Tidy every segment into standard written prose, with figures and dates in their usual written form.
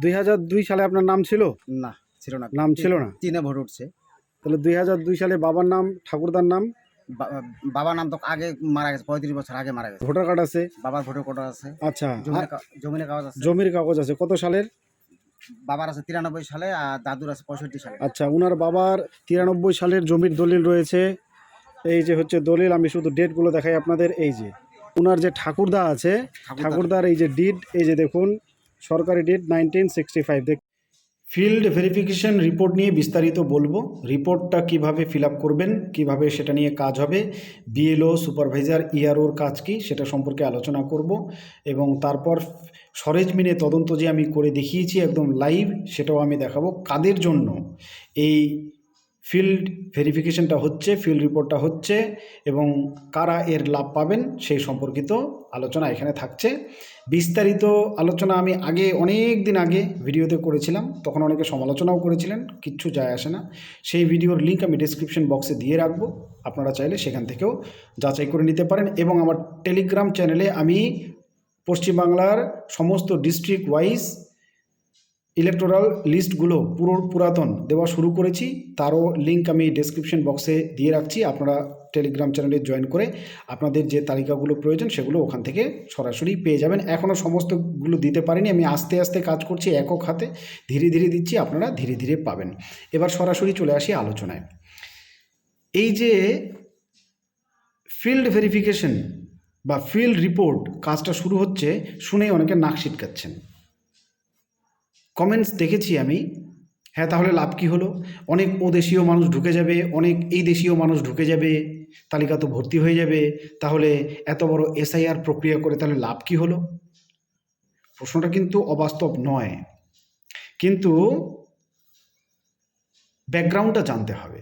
2002 সালে আপনার নাম ছিল? না, ছিল না। নাম ছিল না? 3-এ ভোট উঠছে। তাহলে 2002 সালে বাবার নাম, ঠাকুরদার নাম? বাবার নাম তো আগে মারা গেছে, 35 বছর আগে মারা গেছে। ভোটার কার্ড আছে? বাবার ভোটার কার্ড আছে। আচ্ছা। জমির কাগজ আছে। জমির কাগজ আছে। কত সালের? বাবার আছে 93 সালে আর দাদুর আছে 65 সালে। আচ্ছা, উনার বাবার 93 সালের জমির দলিল রয়েছে। এই যে হচ্ছে দলিল, আমি শুধু ডেটগুলো দেখাই আপনাদের। এই যে উনার যে ঠাকুরদা আছে, ঠাকুরদার এই যে ডিড, এই যে দেখুন সরকারি ডিড 1965। ফিল্ড ভেরিফিকেশন রিপোর্ট নিয়ে বিস্তারিত বলবো। রিপোর্টটা কিভাবে ফিল আপ করবেন, কিভাবে সেটা নিয়ে কাজ হবে, বিএলও, সুপারভাইজার, ইআরওর কাজ কি সেটা সম্পর্কে আলোচনা করব। এবং তারপর সরেজমিনে তদন্ত যে আমি করে দেখিয়েছি একদম লাইভ, সেটাও আমি দেখাবো কাদের জন্য এই ফিল্ড ভেরিফিকেশনটা হচ্ছে, ফিল্ড রিপোর্টটা হচ্ছে এবং কারা এর লাভ পাবেন সেই সম্পর্কিত আলোচনা এখানে থাকছে। বিস্তারিত আলোচনা আমি আগে অনেক দিন আগে ভিডিওতে করেছিলাম, তখন অনেকে সমালোচনাও করেছিলেন, কিচ্ছু যায় আসে না। সেই ভিডিওর লিঙ্ক আমি ডেসক্রিপশন বক্সে দিয়ে রাখবো, আপনারা চাইলে সেখান থেকেও যাচাই করে নিতে পারেন। এবং আমার টেলিগ্রাম চ্যানেলে আমি পশ্চিমবাংলার সমস্ত ডিস্ট্রিক্ট ওয়াইজ ইলেকটোরাল লিস্টগুলো পুরাতন দেওয়া শুরু করেছি, তারও লিঙ্ক আমি ডেসক্রিপশন বক্সে দিয়ে রাখছি। আপনারা টেলিগ্রাম চ্যানেলে জয়েন করে আপনাদের যে তালিকাগুলো প্রয়োজন সেগুলো ওখান থেকে সরাসরি পেয়ে যাবেন। এখনও সমস্তগুলো দিতে পারিনি, আমি আস্তে আস্তে কাজ করছি, একক হাতে ধীরে ধীরে দিচ্ছি, আপনারা ধীরে ধীরে পাবেন। এবার সরাসরি চলে আসি আলোচনায়। এই যে ফিল্ড ভেরিফিকেশন বা ফিল্ড রিপোর্ট কাজটা শুরু হচ্ছে শুনেই অনেকে নাক সিটকাচ্ছেন। কমেন্টস দেখেছি আমি, হ্যাঁ তাহলে লাভ কী হলো, অনেক ও দেশীয় মানুষ ঢুকে যাবে, অনেক এই দেশীয় মানুষ ঢুকে যাবে, তালিকা তো ভর্তি হয়ে যাবে, তাহলে এত বড় এসআইআর প্রক্রিয়া করে তাহলে লাভ কী হলো? প্রশ্নটা কিন্তু অবাস্তব নয়, কিন্তু ব্যাকগ্রাউন্ডটা জানতে হবে।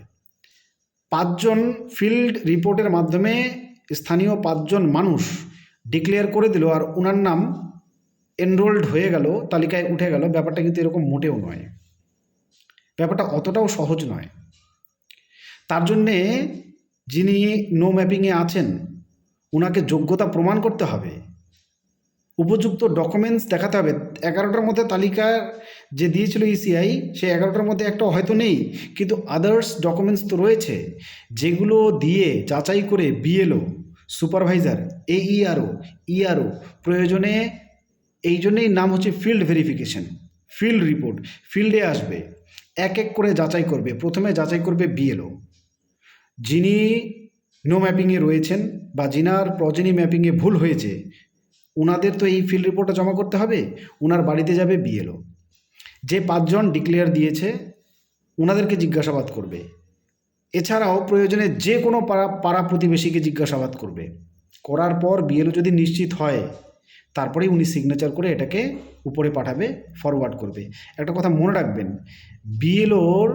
5 জন ফিল্ড রিপোর্টের মাধ্যমে স্থানীয় 5 জন মানুষ ডিক্লেয়ার করে দিল আর ওনার নাম এনরোলড হয়ে গেল, তালিকায় উঠে গেল। ব্যাপারটা কিন্তু এরকম মোটেও নয়, ব্যাপারটা অতটাও সহজ নয়। তার জন্যে যিনি নো ম্যাপিংয়ে আছেন ওনাকে যোগ্যতা প্রমাণ করতে হবে, উপযুক্ত ডকুমেন্টস দেখাতে হবে। 11টার মধ্যে তালিকা যে দিয়েছিল ইসিআই, সেই 11টার মধ্যে একটা হয়তো নেই, কিন্তু আদার্স ডকুমেন্টস তো রয়েছে, যেগুলো দিয়ে যাচাই করে বিএলও, সুপারভাইজার, এইআরও, ইআরও প্রয়োজনে, এই জন্যেই নাম হচ্ছে ফিল্ড ভেরিফিকেশন। ফিল্ড রিপোর্ট ফিল্ডে আসবে, এক এক করে যাচাই করবে। প্রথমে যাচাই করবে বিএলও, যিনি নো ম্যাপিংয়ে রয়েছেন বা যিনার প্রজেনি ম্যাপিংয়ে ভুল হয়েছে, ওনাদের তো এই ফিল্ড রিপোর্টটা জমা করতে হবে। ওনার বাড়িতে যাবে বিএলও, যে 5 জন ডিক্লেয়ার দিয়েছে ওনাদেরকে জিজ্ঞাসাবাদ করবে। এছাড়াও প্রয়োজনে যে কোনো পাড়া প্রতিবেশীকে জিজ্ঞাসাবাদ করবে। করার পর বিএলও যদি নিশ্চিত হয়, তারপরেই উনি সিগনেচার করে এটাকে উপরে পাঠাবে, ফরওয়ার্ড করবে। একটা কথা মনে রাখবেন, বিএলওর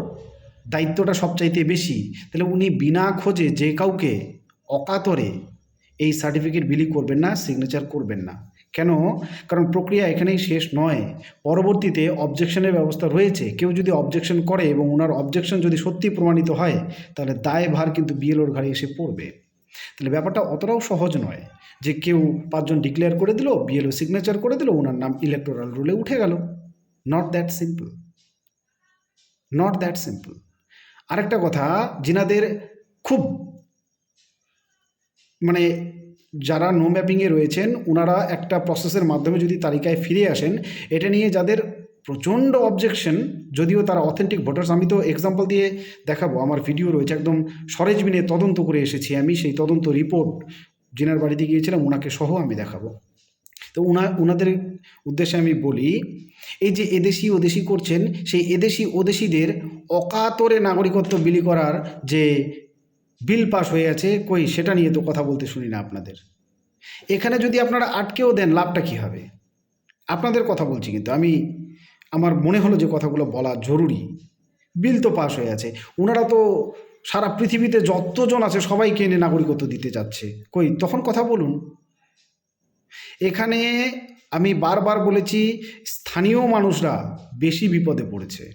দায়িত্বটা সবচাইতে বেশি। তাহলে উনি বিনা খোঁজে যে কাউকে অকাতরে এই সার্টিফিকেট বিলি করবেন না, সিগনেচার করবেন না। কেন? কারণ প্রক্রিয়া এখানেই শেষ নয়, পরবর্তীতে অবজেকশনের ব্যবস্থা রয়েছে। কেউ যদি অবজেকশন করে এবং ওনার অবজেকশন যদি সত্যি প্রমাণিত হয়, তাহলে দায়ভার কিন্তু বিএলওর ঘাড়ে এসে পড়বে। তাহলে ব্যাপারটা অতটাও সহজ নয় যে কেউ 5 জন ডিক্লেয়ার করে দিল, বিএলও সিগনেচার করে দিল, ওনার নাম ইলেকটোরাল রুলে উঠে গেল। Not that simple, not that simple. আরেকটা কথা, যিনাদের খুব মানে যারা নো ম্যাপিংয়ে রয়েছেন, ওনারা একটা প্রসেসের মাধ্যমে যদি তালিকায় ফিরে আসেন, এটা নিয়ে যাদের প্রচণ্ড অবজেকশন, যদিও তারা অথেন্টিক ভোটার্স, আমি তো এক্সাম্পল দিয়ে দেখাবো, আমার ভিডিও রয়েছে, একদম সরেজমিনে তদন্ত করে এসেছি আমি, সেই তদন্ত রিপোর্ট যিনার বাড়িতে গিয়েছিলাম ওনাকে সহ আমি দেখাবো। তো ওনাদের উদ্দেশ্যে আমি বলি, এই যে এদেশি ওদেশি করছেন, সেই এদেশি ওদেশিদের অকাতরে নাগরিকত্ব বিলি করার যে বিল পাস হয়ে আছে, কই সেটা নিয়ে তো কথা বলতে শুনি না আপনাদের। এখানে যদি আপনারা আটকেও দেন, লাভটা কী হবে? আপনাদের কথা বলছি, কিন্তু আমার মনে হলো যে কথাগুলো বলা জরুরি। বিল তো পাস হয়ে আছে, ওনারা তো সারা পৃথিবীতে যতজন আছে সবাইকে এনে নাগরিকত্ব দিতে যাচ্ছে, কই তখন কথা বলুন। এখানে আমি বারবার বলেছি, স্থানীয় মানুষরা বেশি বিপদে পড়েছে।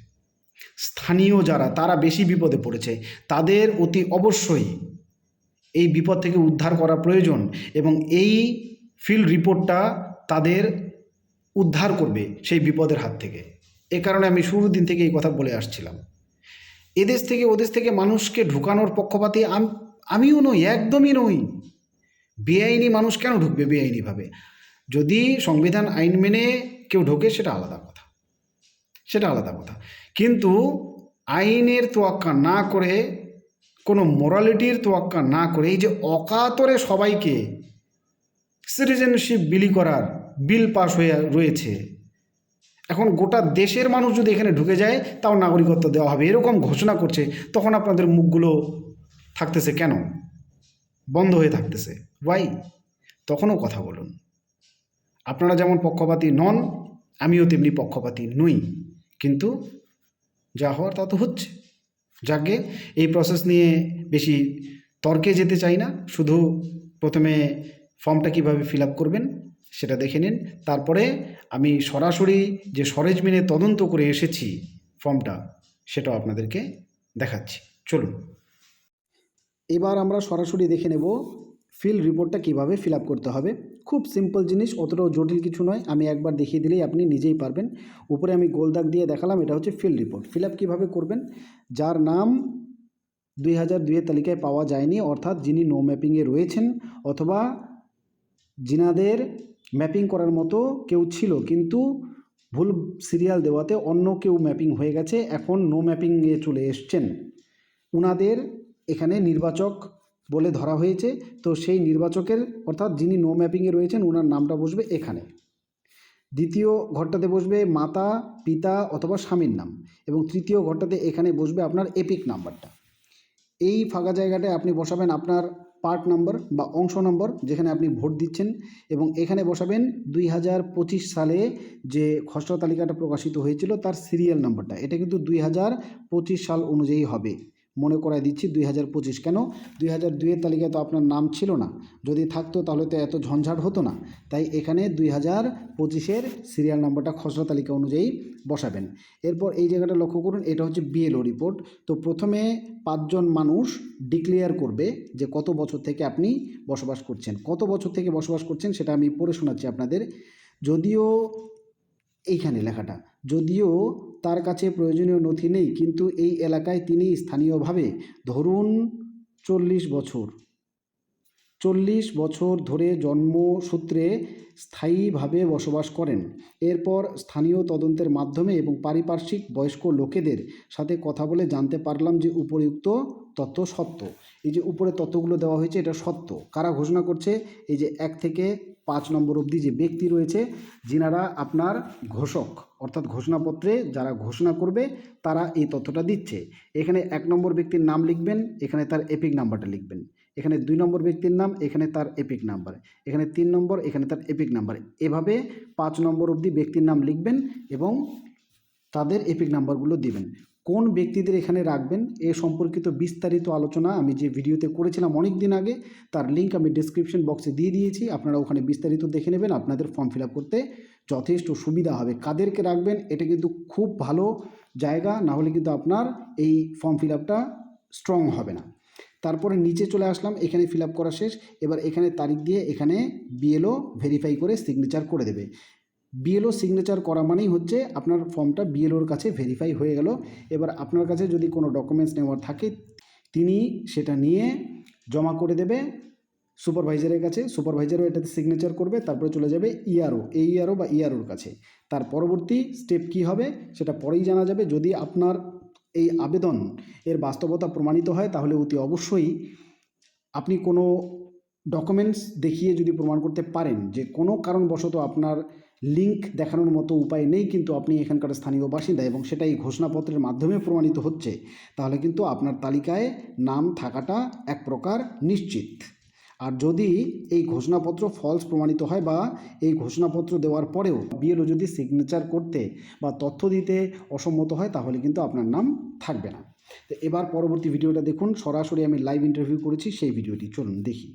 স্থানীয় যারা, তারা বেশি বিপদে পড়েছে, তাদের অতি অবশ্যই এই বিপদ থেকে উদ্ধার করা প্রয়োজন। এবং এই ফিল্ড রিপোর্টটা তাদের উদ্ধার করবে সেই বিপদের হাত থেকে। এ কারণে আমি শুরুর দিন থেকে এই কথা বলে আসছিলাম। এদেশ থেকে ওদেশ থেকে মানুষকে ঢুকানোর পক্ষপাতী আমিও নই, একদমই নই। বেআইনি মানুষ কেন ঢুকবে বেআইনিভাবে? যদি সংবিধান আইন মেনে কেউ ঢোকে সেটা আলাদা কথা, সেটা আলাদা কথা। কিন্তু আইনের তোয়াক্কা না করে, কোনো মোরালিটির তোয়াক্কা না করে, এই যে অকাতরে সবাইকে সিটিজেনশিপ বিলি করার বিল পাস হয়ে রয়েছে, এখন গোটা দেশের মানুষ যদি এখানে ঢুকে যায় তাও নাগরিকত্ব দেওয়া হবে, এরকম ঘোষণা করছে, তখন আপনাদের মুখগুলো থাকতেছে কেন? বন্ধ হয়ে থাকতেছে ওয়াই? তখনও কথা বলুন। আপনারা যেমন পক্ষপাতী নন, আমিও তেমনি পক্ষপাতী নই, কিন্তু যা হওয়ার তা তো হচ্ছে। যাকে এই প্রসেস নিয়ে বেশি তর্কে যেতে চাই না, শুধু প্রথমে ফর্মটা কিভাবে ফিল আপ করবেন সেটা দেখে নিন। তারপরে আমি সরাসরি যে সরেজমিনে তদন্ত করে এসেছি ফর্মটা, সেটাও আপনাদেরকে দেখাচ্ছি। চলুন এবার আমরা সরাসরি দেখে নেব ফিল রিপোর্টটা কিভাবে ফিল আপ করতে হবে। খুব সিম্পল জিনিস, অতটাও জটিল কিছু নয়। আমি একবার দেখিয়ে দিলেই আপনি নিজেই পারবেন। উপরে আমি গোল দাগ দিয়ে দেখালাম, এটা হচ্ছে ফিল রিপোর্ট। ফিল আপ কীভাবে করবেন? যার নাম 2002-এর তালিকায় পাওয়া যায়নি, অর্থাৎ যিনি নো ম্যাপিংয়ে রয়েছেন, অথবা যিনাদের ম্যাপিং করার মতো কেউ ছিল কিন্তু ভুল সিরিয়াল দেওয়াতে অন্য কেউ ম্যাপিং হয়ে গেছে, এখন নো ম্যাপিংয়ে চলে এসছেন, উনাদের এখানে নির্বাচক বলে ধরা হয়েছে। তো সেই নির্বাচকের, অর্থাৎ যিনি নো ম্যাপিংয়ে রয়েছেন, ওনার নামটা বসবে এখানে। দ্বিতীয় ঘরটাতে বসবে মাতা, পিতা অথবা স্বামীর নাম, এবং তৃতীয় ঘরটাতে এখানে বসবে আপনার এপিক নাম্বারটা। এই ফাঁকা জায়গাটায় আপনি বসাবেন আপনার পার্ট নাম্বার বা অংশ নম্বর, যেখানে আপনি ভোট দিচ্ছেন, এবং এখানে বসাবেন 2025 সালে যে খসড়া তালিকাটা প্রকাশিত হয়েছিল তার সিরিয়াল নাম্বারটা। এটা কিন্তু 2025 সাল অনুযায়ী হবে। মনে করাই দিচ্ছি 2025। কেন? 2002-এর তালিকায় তো আপনার নাম ছিল না, যদি থাকতো তাহলে তো এত ঝঞ্ঝাট হতো না। তাই এখানে 2025-এর সিরিয়াল নাম্বারটা খসড়া তালিকা অনুযায়ী বসাবেন। এরপর এই জায়গাটা লক্ষ্য করুন, এটা হচ্ছে বিএলও রিপোর্ট। তো প্রথমে 5 জন মানুষ ডিক্লেয়ার করবে যে কত বছর থেকে আপনি বসবাস করছেন। কত বছর থেকে বসবাস করছেন সেটা আমি পড়ে শোনাচ্ছি আপনাদের। যদিও এইখানে লেখাটা, যদিও তার কাছে প্রয়োজনীয় নথি নেই, কিন্তু এই এলাকায় তিনি স্থানীয়ভাবে ধরুন 40 বছর ধরে জন্মসূত্রে স্থায়ীভাবে বসবাস করেন। এরপর স্থানীয় তদন্তের মাধ্যমে এবং পারিপার্শ্বিক বয়স্ক লোকেদের সাথে কথা বলে জানতে পারলাম যে উপরিউক্ত তথ্য সত্য। এই যে উপরে তথ্যগুলো দেওয়া হয়েছে এটা সত্য। কারা ঘোষণা করছে? এই যে 1 থেকে 5 নম্বর অবধি যে ব্যক্তি রয়েছে, যিনারা আপনার ঘোষক, অর্থাৎ ঘোষণাপত্রে যারা ঘোষণা করবে তারা এই তথ্যটা দিচ্ছে। এখানে 1 নম্বর ব্যক্তির নাম লিখবেন, এখানে তার এপিক নাম্বারটা লিখবেন। এখানে 2 নম্বর ব্যক্তির নাম, এখানে তার এপিক নাম্বার। এখানে 3 নম্বর, এখানে তার এপিক নাম্বার। এভাবে 5 নম্বর অবধি ব্যক্তির নাম লিখবেন এবং তাদের এপিক নাম্বারগুলো দিবেন। কোন ব্যক্তিদের এখানে রাখবেন এ সম্পর্কিত বিস্তারিত আলোচনা আমি যে ভিডিওতে করেছিলাম অনেক দিন আগে, তার লিঙ্ক আমি ডিসক্রিপশন বক্সে দিয়ে দিয়েছি। আপনারা ওখানে বিস্তারিত দেখে নেবেন, আপনাদের ফর্ম ফিল আপ করতে যথেষ্ট সুবিধা হবে। কাদেরকে রাখবেন এটা কিন্তু খুব ভালো জায়গা, না হলে কিন্তু আপনার এই ফর্ম ফিল আপটা স্ট্রং হবে না। তারপরে নিচে চলে আসলাম, এখানে ফিল আপ করা শেষ। এবার এখানে তারিখ দিয়ে এখানে বিএলও ভেরিফাই করে সিগনেচার করে দেবে। বিএলও সিগনেচার করা মানেই হচ্ছে আপনার ফর্মটা বিএলওর কাছে ভেরিফাই হয়ে গেল। এবার আপনার কাছে যদি কোনো ডকুমেন্টস নেওয়ার থাকে তিনি সেটা নিয়ে জমা করে দেবে সুপারভাইজারের কাছে। সুপারভাইজারও এটাতে সিগনেচার করবে, তারপরে চলে যাবে ইআরও, এইআরও বা ইআরওর কাছে। তার পরবর্তী স্টেপ কী হবে সেটা পরেই জানা যাবে। যদি আপনার এই আবেদন এর বাস্তবতা প্রমাণিত হয় তাহলে অতি অবশ্যই আপনি কোনো ডকুমেন্টস দেখিয়ে যদি প্রমাণ করতে পারেন যে কোনো কারণবশত আপনার লিঙ্ক দেখানোর মতো উপায় নেই, কিন্তু আপনি এখানকার স্থানীয় বাসিন্দা এবং সেটা এই ঘোষণাপত্রের মাধ্যমে প্রমাণিত হচ্ছে, তাহলে কিন্তু আপনার তালিকায় নাম থাকাটা এক প্রকার নিশ্চিত। আর যদি এই ঘোষণাপত্র ফলস প্রমাণিত হয় বা এই ঘোষণাপত্র দেওয়ার পরেও বিএলও যদি সিগনেচার করতে বা তথ্য দিতে অসম্মত হয় তাহলে কিন্তু আপনার নাম থাকবে না। তো এবার পরবর্তী ভিডিওটা দেখুন, সরাসরি আমি লাইভ ইন্টারভিউ করেছি সেই ভিডিওটি, চলুন দেখি।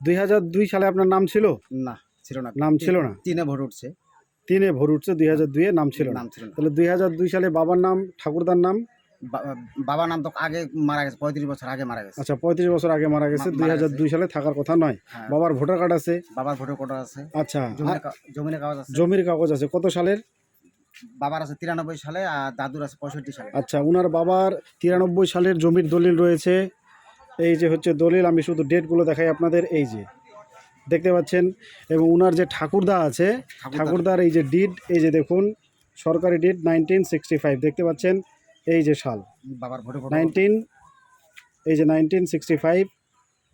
2002 সালে আপনার নাম ছিল? না, ছিল না। নাম ছিল না? 3-এ ভোট উঠছে। 3-এ ভোট উঠছে, 2002-এ নাম ছিল না। নাম ছিল না। তাহলে 2002 সালে বাবার নাম, ঠাকুরদার নাম বাবার নাম তো আগে মারা গেছে, 35 বছর আগে মারা গেছে। আচ্ছা, 35 বছর আগে মারা গেছে, মারা গেছে। 2002 সালে থাকার কথা নয়। হ্যাঁ, বাবার ভোটার কার্ড আছে? বাবার ভোটার কার্ড আছে, আচ্ছা, আর জমির কাগজ আছে। জমির কাগজ আছে কত সালের? বাবার আছে 93 সালে আর দাদুর আছে 65 সালে। আচ্ছা, উনার বাবার 93 সালের জমির দলিল রয়েছে। এই যে হচ্ছে দলিল, আমি শুধু ডেটগুলো দেখাই আপনাদের, এই যে দেখতে পাচ্ছেন। এবং উনার যে ঠাকুরদা আছে, ঠাকুরদার এই যে ডিড, এই যে দেখুন সরকারি ডিড 1965 দেখতে পাচ্ছেন, এই যে সাল বাবার ভোটার কার্ড 19, এই যে 1965,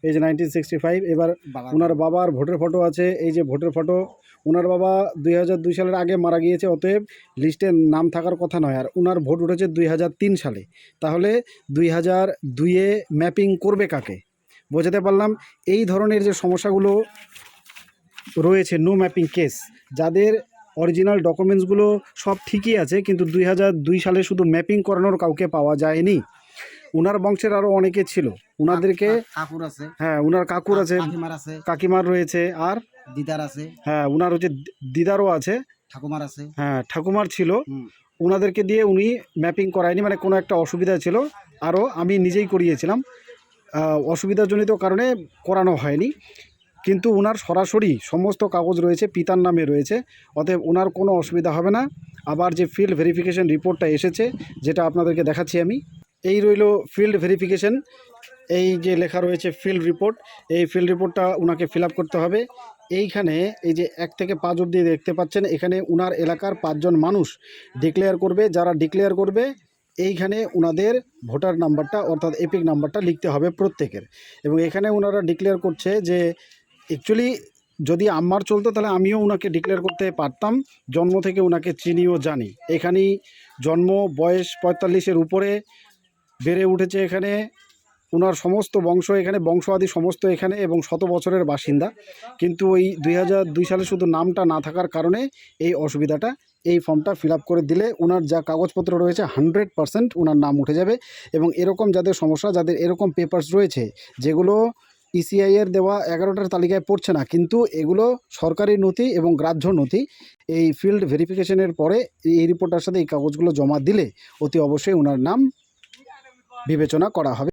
এই যে 1965। এবার বাবার ওনার বাবার ভোটের ফটো আছে, এই যে ভোটের ফটো। ওনার বাবা 2002 সালের আগে মারা গিয়েছে, অতএব লিস্টে নাম থাকার কথা নয়। আর ওনার ভোট উঠেছে 2003 সালে। তাহলে 2002-এ ম্যাপিং করবে কাকে? বোঝাতে পারলাম। এই ধরনের যে সমস্যাগুলো রয়েছে, নো ম্যাপিং কেস, যাদের অরিজিনাল ডকুমেন্টসগুলো সব ঠিকই আছে, কিন্তু 2002 সালে শুধু ম্যাপিং করানোর কাউকে পাওয়া যায়নি। উনার বংশের আরও অনেকে ছিল, উনাদেরকে, কাকুর আছে, হ্যাঁ উনার কাকুর আছে, কাকিমার আছে, কাকিমার রয়েছে, আর দিদার আছে, হ্যাঁ উনার হচ্ছে দিদারও আছে, ঠাকুমার আছে। হ্যাঁ ঠাকুমার ছিল। হুম, ওনাদেরকে দিয়ে উনি ম্যাপিং করায়নি, মানে কোনো একটা অসুবিধা ছিল। আরও আমি নিজেই করিয়েছিলাম, অসুবিধাজনিত কারণে করানো হয়নি। কিন্তু ওনার সরাসরি সমস্ত কাগজ রয়েছে, পিতার নামে রয়েছে, অতএব ওনার কোনো অসুবিধা হবে না। আবার যে ফিল্ড ভেরিফিকেশন রিপোর্টটা এসেছে, যেটা আপনাদেরকে দেখাচ্ছি আমি, এই রইল ফিল্ড ভেরিফিকেশন। এই যে লেখা রয়েছে ফিল্ড রিপোর্ট, এই ফিল্ড রিপোর্টটা ওনাকে ফিল আপ করতে হবে। এইখানে এই যে 1 থেকে 5 অবধি দেখতে পাচ্ছেন, এখানে ওনার এলাকার 5 জন মানুষ ডিক্লেয়ার করবে। যারা ডিক্লেয়ার করবে, এইখানে ওনাদের ভোটার নাম্বারটা অর্থাৎ এপিক নাম্বারটা লিখতে হবে প্রত্যেকের। এবং এখানে ওনারা ডিক্লেয়ার করছে যে অ্যাকচুয়ালি যদি আমার চলতো তাহলে আমিও ওনাকে ডিক্লেয়ার করতে পারতাম, জন্ম থেকে ওনাকে চিনিও জানি। এখানেই জন্ম, বয়স 45-এর উপরে, বেড়ে উঠেছে এখানে, ওনার সমস্ত বংশ এখানে, বংশ আদি সমস্ত এখানে, এবং 100 বছরের বাসিন্দা। কিন্তু ওই 2002 সালে শুধু নামটা না থাকার কারণে এই অসুবিধাটা। এই ফর্মটা ফিল আপ করে দিলে ওনার যা কাগজপত্র রয়েছে 100% ওনার নাম উঠে যাবে। এবং এরকম যাদের সমস্যা, যাদের এরকম পেপারস রয়েছে যেগুলো ইসিআইয়ের দেওয়া 11টার তালিকায় পড়ছে না, কিন্তু এগুলো সরকারি নথি এবং গ্রাহ্য নথি, এই ফিল্ড ভেরিফিকেশনের পরে এই রিপোর্টার সাথে এই কাগজগুলো জমা দিলে অতি অবশ্যই ওনার নাম বিবেচনা করা হবে।